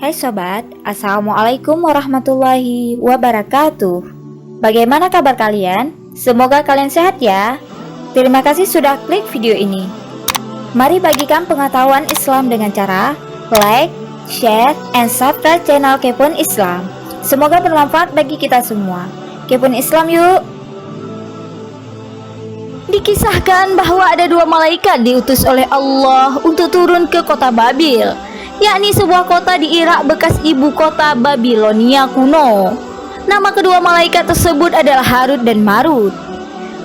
Hai sobat, Assalamualaikum warahmatullahi wabarakatuh. Bagaimana kabar kalian? Semoga kalian sehat ya. Terima kasih sudah klik video ini. Mari bagikan pengetahuan Islam dengan cara like, share, and subscribe channel Kepoin Islam. Semoga bermanfaat bagi kita semua. Kepoin Islam yuk. Dikisahkan bahwa ada dua malaikat diutus oleh Allah untuk turun ke kota Babil, yakni sebuah kota di Irak bekas ibu kota Babilonia kuno. Nama kedua malaikat tersebut adalah Harut dan Marut.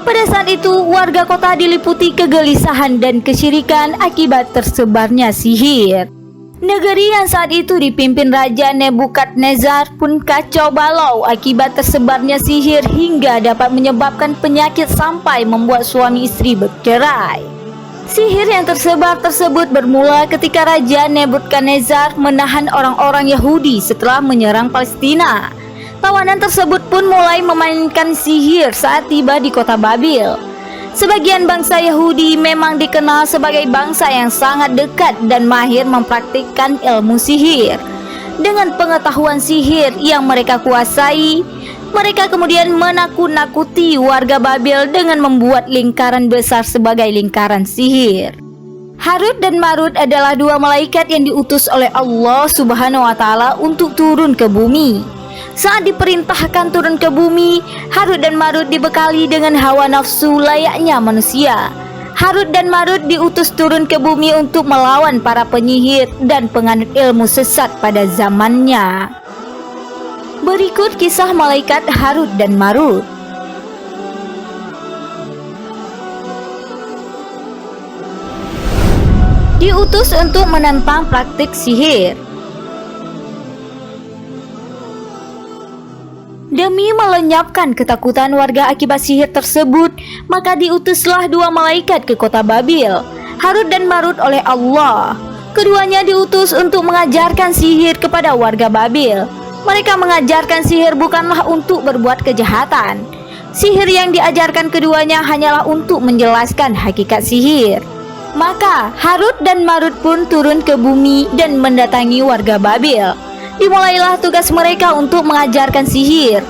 Pada saat itu, warga kota diliputi kegelisahan dan kesyirikan akibat tersebarnya sihir. Negeri yang saat itu dipimpin Raja Nebukadnezar pun kacau balau akibat tersebarnya sihir hingga dapat menyebabkan penyakit sampai membuat suami istri bercerai. Sihir yang tersebar tersebut bermula ketika Raja Nebukadnezar menahan orang-orang Yahudi setelah menyerang Palestina. Tawanan tersebut pun mulai memainkan sihir saat tiba di kota Babil. Sebagian bangsa Yahudi memang dikenal sebagai bangsa yang sangat dekat dan mahir mempraktikkan ilmu sihir. Dengan pengetahuan sihir yang mereka kuasai, mereka kemudian menakut-nakuti warga Babil dengan membuat lingkaran besar sebagai lingkaran sihir. Harut dan Marut adalah dua malaikat yang diutus oleh Allah Subhanahu wa Ta'ala untuk turun ke bumi. Saat diperintahkan turun ke bumi, Harut dan Marut dibekali dengan hawa nafsu layaknya manusia. Harut dan Marut diutus turun ke bumi untuk melawan para penyihir dan penganut ilmu sesat pada zamannya. Berikut kisah malaikat Harut dan Marut. Diutus untuk menentang praktik sihir. Demi melenyapkan ketakutan warga akibat sihir tersebut, maka diutuslah dua malaikat ke kota Babil, Harut dan Marut oleh Allah. Keduanya diutus untuk mengajarkan sihir kepada warga Babil. Mereka mengajarkan sihir bukanlah untuk berbuat kejahatan. Sihir yang diajarkan keduanya hanyalah untuk menjelaskan hakikat sihir. Maka Harut dan Marut pun turun ke bumi dan mendatangi warga Babil. Dimulailah tugas mereka untuk mengajarkan sihir.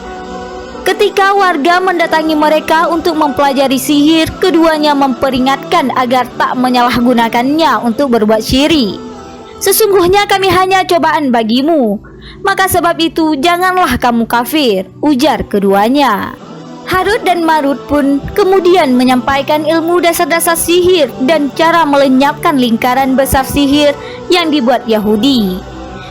Ketika warga mendatangi mereka untuk mempelajari sihir, keduanya memperingatkan agar tak menyalahgunakannya untuk berbuat syirik. Sesungguhnya kami hanya cobaan bagimu, maka sebab itu janganlah kamu kafir, ujar keduanya. Harut dan Marut pun kemudian menyampaikan ilmu dasar-dasar sihir dan cara melenyapkan lingkaran besar sihir yang dibuat Yahudi.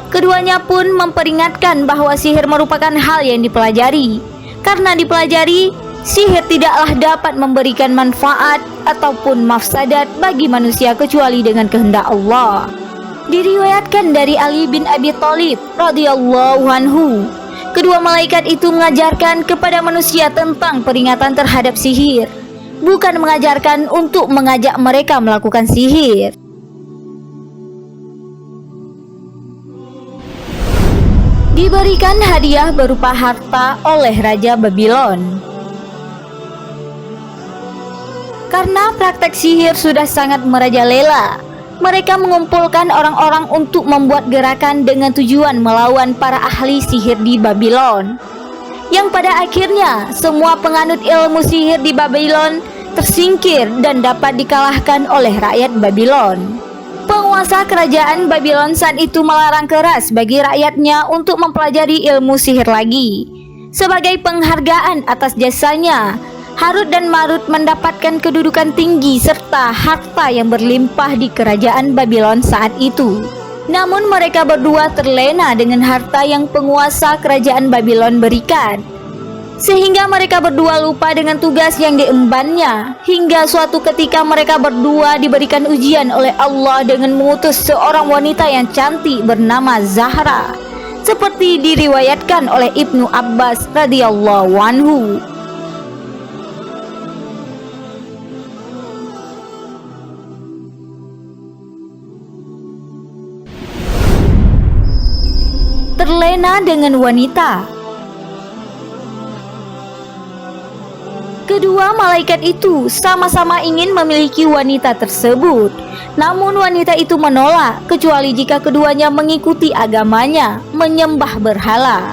Keduanya pun memperingatkan bahwa sihir merupakan hal yang dipelajari. Karena dipelajari, sihir tidaklah dapat memberikan manfaat ataupun mafsadat bagi manusia kecuali dengan kehendak Allah. Diriwayatkan dari Ali bin Abi Thalib radhiyallahu anhu, kedua malaikat itu mengajarkan kepada manusia tentang peringatan terhadap sihir, bukan mengajarkan untuk mengajak mereka melakukan sihir. Diberikan hadiah berupa harta oleh Raja Babylon. Karena praktek sihir sudah sangat merajalela, mereka mengumpulkan orang-orang untuk membuat gerakan dengan tujuan melawan para ahli sihir di Babylon. Yang pada akhirnya semua penganut ilmu sihir di Babylon tersingkir dan dapat dikalahkan oleh rakyat Babylon. Penguasa kerajaan Babylon saat itu melarang keras bagi rakyatnya untuk mempelajari ilmu sihir lagi. Sebagai penghargaan atas jasanya, Harut dan Marut mendapatkan kedudukan tinggi serta harta yang berlimpah di kerajaan Babylon saat itu. Namun mereka berdua terlena dengan harta yang penguasa kerajaan Babylon berikan, sehingga mereka berdua lupa dengan tugas yang diembannya. Hingga suatu ketika mereka berdua diberikan ujian oleh Allah dengan mengutus seorang wanita yang cantik bernama Zahra, seperti diriwayatkan oleh Ibnu Abbas radhiyallahu anhu. Terlena dengan wanita. Kedua malaikat itu sama-sama ingin memiliki wanita tersebut. Namun wanita itu menolak kecuali jika keduanya mengikuti agamanya, menyembah berhala.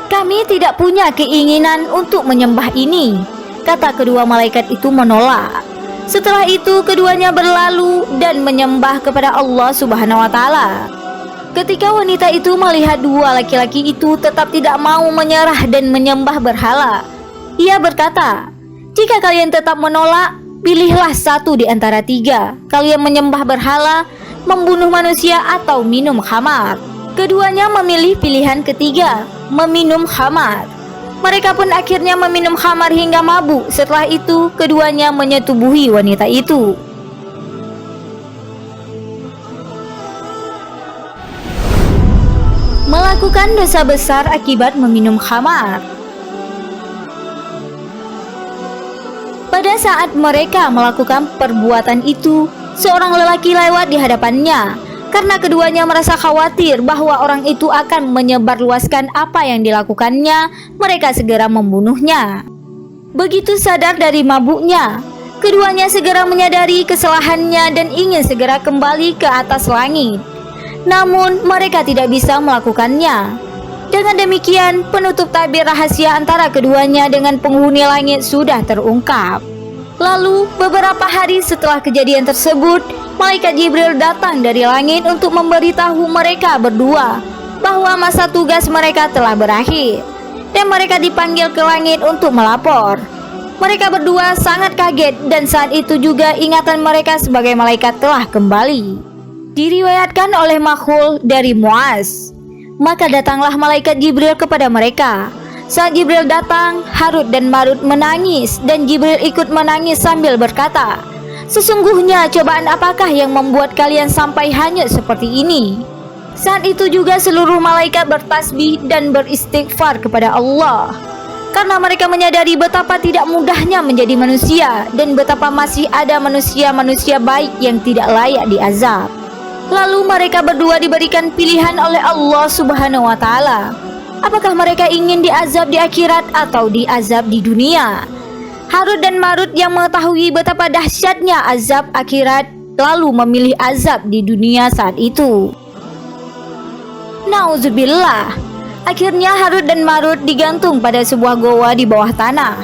"Kami tidak punya keinginan untuk menyembah ini," kata kedua malaikat itu menolak. Setelah itu keduanya berlalu dan menyembah kepada Allah Subhanahu wa taala. Ketika wanita itu melihat dua laki-laki itu tetap tidak mau menyerah dan menyembah berhala, ia berkata, "Jika kalian tetap menolak, pilihlah satu di antara tiga. Kalian menyembah berhala, membunuh manusia, atau minum khamar." Keduanya memilih pilihan ketiga, meminum khamar. Mereka pun akhirnya meminum khamar hingga mabuk. Setelah itu keduanya menyetubuhi wanita itu. Melakukan dosa besar akibat meminum khamar. Pada saat mereka melakukan perbuatan itu, seorang lelaki lewat di hadapannya. Karena keduanya merasa khawatir bahwa orang itu akan menyebarluaskan apa yang dilakukannya, mereka segera membunuhnya. Begitu sadar dari mabuknya, keduanya segera menyadari kesalahannya dan ingin segera kembali ke atas langit. Namun mereka tidak bisa melakukannya. Dengan demikian, penutup tabir rahasia antara keduanya dengan penghuni langit sudah terungkap. Lalu beberapa hari setelah kejadian tersebut, malaikat Jibril datang dari langit untuk memberitahu mereka berdua bahwa masa tugas mereka telah berakhir, dan mereka dipanggil ke langit untuk melapor. Mereka berdua sangat kaget, dan saat itu juga ingatan mereka sebagai malaikat telah kembali. Diriwayatkan oleh Makhul dari Muaz. Maka datanglah malaikat Jibril kepada mereka. Saat Jibril datang, Harut dan Marut menangis, dan Jibril ikut menangis sambil berkata, "Sesungguhnya cobaan apakah yang membuat kalian sampai hanyut seperti ini?" Saat itu juga seluruh malaikat bertasbih dan beristighfar kepada Allah, karena mereka menyadari betapa tidak mudahnya menjadi manusia dan betapa masih ada manusia-manusia baik yang tidak layak diazab. Lalu mereka berdua diberikan pilihan oleh Allah Subhanahu wa taala. Apakah mereka ingin diazab di akhirat atau diazab di dunia? Harut dan Marut yang mengetahui betapa dahsyatnya azab akhirat lalu memilih azab di dunia saat itu. Nauzubillah. Akhirnya Harut dan Marut digantung pada sebuah goa di bawah tanah.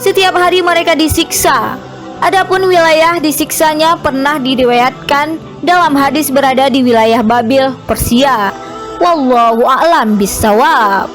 Setiap hari mereka disiksa. Adapun wilayah disiksanya pernah diriwayatkan dalam hadis berada di wilayah Babil, Persia. Wallahu a'lam bissawab.